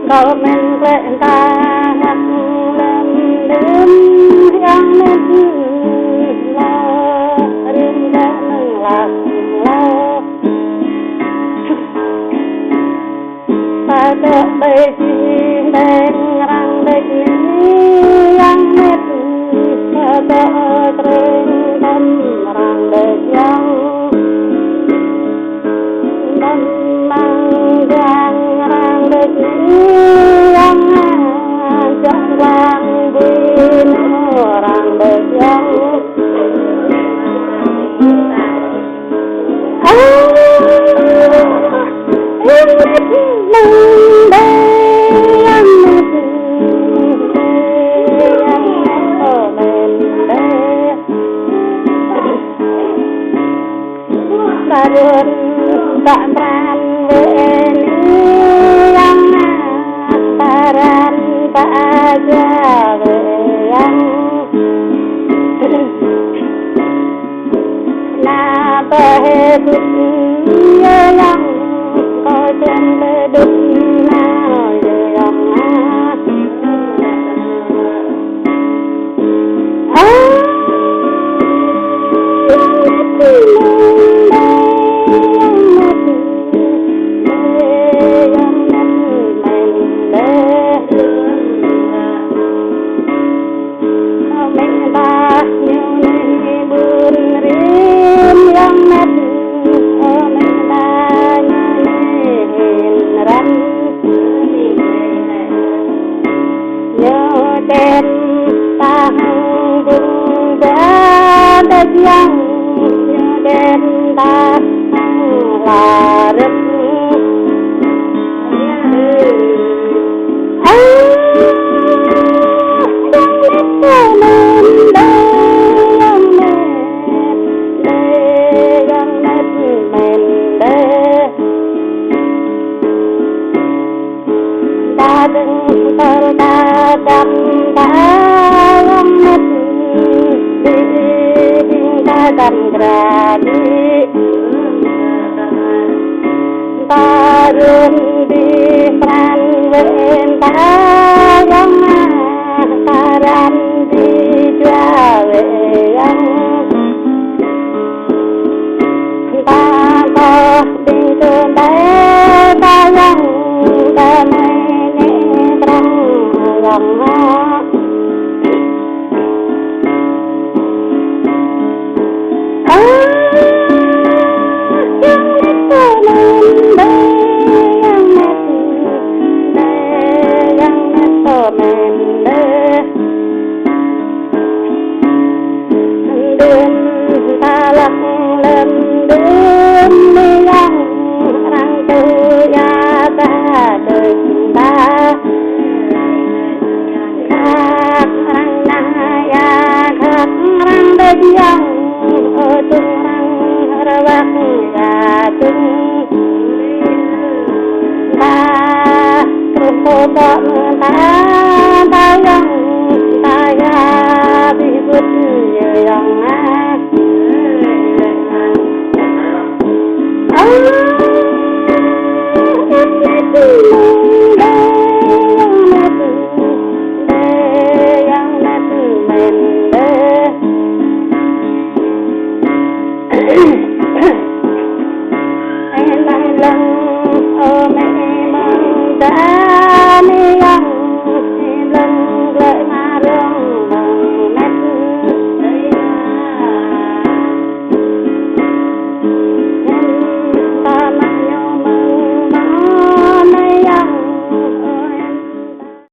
Kalau men kelentang lem yang men lo rim dan lak lo pada besi dan rang besi yang men pada tren dan rang besi yang orang berjauh Karun tak peran ini yang paran tak aja yang napa hebutnya yang kau cembedut yang yang den ta larep dan gradi tarun di peran wenta yang paran di jawe yang tanah pintu bayang damai terang yang yang tung rawak gatung ta rupo tak ta yang